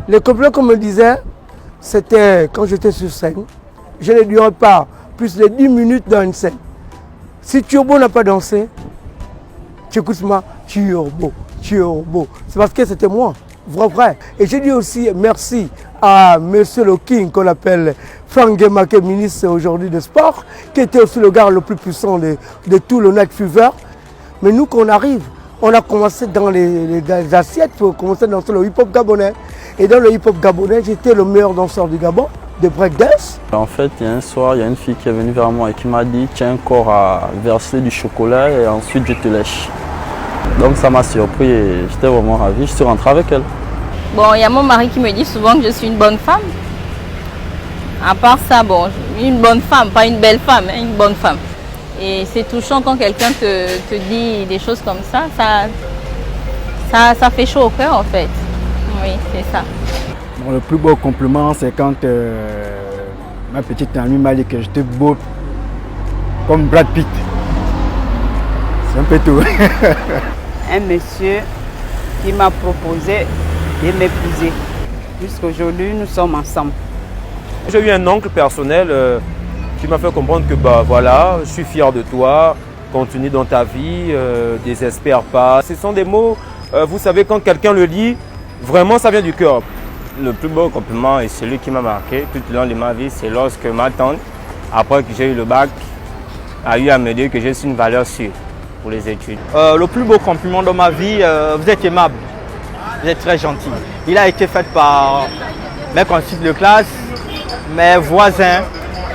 Les compliments qu'on me disait, c'était quand j'étais sur scène. Je ne durais pas plus de 10 minutes dans une scène. Si Turbo n'a pas dansé, tu écoutes moi, Turbo. C'est parce que c'était moi, vrai. Et j'ai dit aussi merci à Monsieur le King, qu'on appelle Franck Guémaké, ministre aujourd'hui des Sports, qui était aussi le gars le plus puissant de tout le Night Fever. Mais nous, quand on arrive, on a commencé dans les assiettes pour commencer à danser le hip-hop gabonais. Et dans le hip-hop gabonais, j'étais le meilleur danseur du Gabon, de breakdance. En fait, il y a un soir, il y a une fille qui est venue vers moi et qui m'a dit « Tiens encore à verser du chocolat et ensuite je te lèche ». Donc ça m'a surpris et j'étais vraiment ravi. Je suis rentré avec elle. Bon, il y a mon mari qui me dit souvent que je suis une bonne femme. À part ça, bon, une bonne femme, pas une belle femme, hein, une bonne femme. Et c'est touchant quand quelqu'un te dit des choses comme ça, ça fait chaud au cœur en fait. Oui, c'est ça. Bon, le plus beau compliment, c'est quand ma petite amie m'a dit que j'étais beau comme Brad Pitt. C'est un peu tout. Un monsieur qui m'a proposé de m'épouser. Jusqu'aujourd'hui, nous sommes ensemble. J'ai eu un oncle personnel qui m'a fait comprendre que voilà, je suis fier de toi, continue dans ta vie, désespère pas. Ce sont des mots, vous savez, quand quelqu'un le lit, vraiment ça vient du cœur. Le plus beau compliment et celui qui m'a marqué tout au long de ma vie, c'est lorsque ma tante, après que j'ai eu le bac, a eu à me dire que je suis une valeur sûre pour les études. Le plus beau compliment de ma vie, vous êtes aimable, vous êtes très gentil. Il a été fait par mes camarades de classe, mes voisins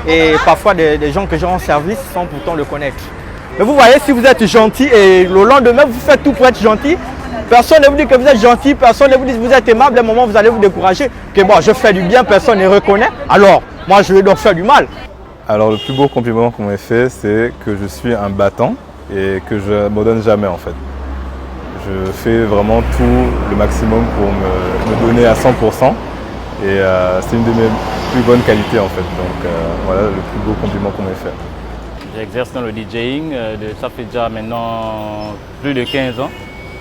et parfois des gens que j'ai en service sans pourtant le connaître. Mais vous voyez, si vous êtes gentil et le lendemain vous faites tout pour être gentil, personne ne vous dit que vous êtes gentil, personne ne vous dit que vous êtes aimable, à un moment vous allez vous décourager, que moi je fais du bien, personne ne reconnaît, alors moi je vais donc faire du mal. Alors le plus beau compliment qu'on m'ait fait, c'est que je suis un battant et que je ne m'abandonne jamais en fait. Je fais vraiment tout le maximum pour me donner à 100% et c'est une de mes plus bonnes qualités en fait. Donc voilà le plus beau compliment qu'on m'ait fait. J'exerce dans le DJing, ça fait déjà maintenant plus de 15 ans.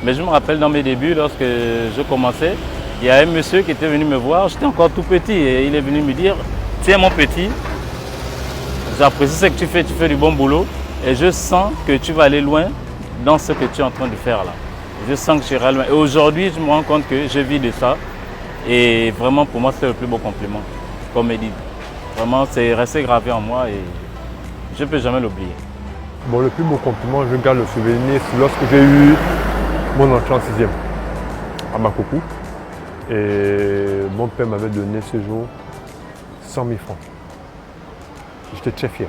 Mais je me rappelle dans mes débuts, lorsque je commençais, il y a un monsieur qui était venu me voir, j'étais encore tout petit et il est venu me dire « Tiens mon petit, j'apprécie ce que tu fais du bon boulot et je sens que tu vas aller loin dans ce que tu es en train de faire là. Je sens que tu iras loin. » Et aujourd'hui, je me rends compte que je vis de ça et vraiment pour moi, c'est le plus beau compliment, comme il dit. Vraiment, c'est resté gravé en moi et je ne peux jamais l'oublier. Bon, le plus beau compliment, je garde le souvenir, c'est lorsque j'ai eu mon entrée en 6e à Makoukou et mon père m'avait donné ce jour 100 000 francs. J'étais très fier.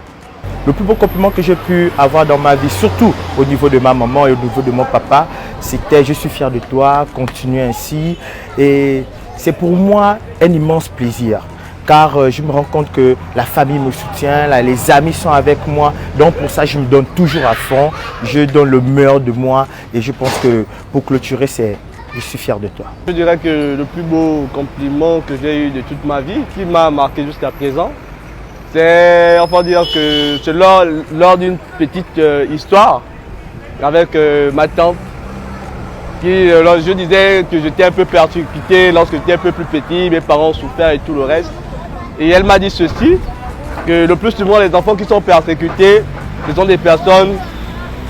Le plus beau compliment que j'ai pu avoir dans ma vie, surtout au niveau de ma maman et au niveau de mon papa, c'était « Je suis fier de toi, continue ainsi ». Et c'est pour moi un immense plaisir. Car je me rends compte que la famille me soutient, les amis sont avec moi. Donc pour ça, je me donne toujours à fond. Je donne le meilleur de moi. Et je pense que pour clôturer, c'est « Je suis fier de toi ». Je dirais que le plus beau compliment que j'ai eu de toute ma vie, qui m'a marqué jusqu'à présent, c'est, enfin dire que c'est lors d'une petite histoire avec ma tante. Je disais que j'étais un peu persécuté lorsque j'étais un peu plus petit, mes parents souffraient et tout le reste. Et elle m'a dit ceci, que le plus souvent les enfants qui sont persécutés, ce sont des personnes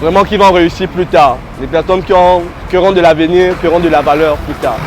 vraiment qui vont réussir plus tard. Des personnes qui auront de l'avenir, qui auront de la valeur plus tard.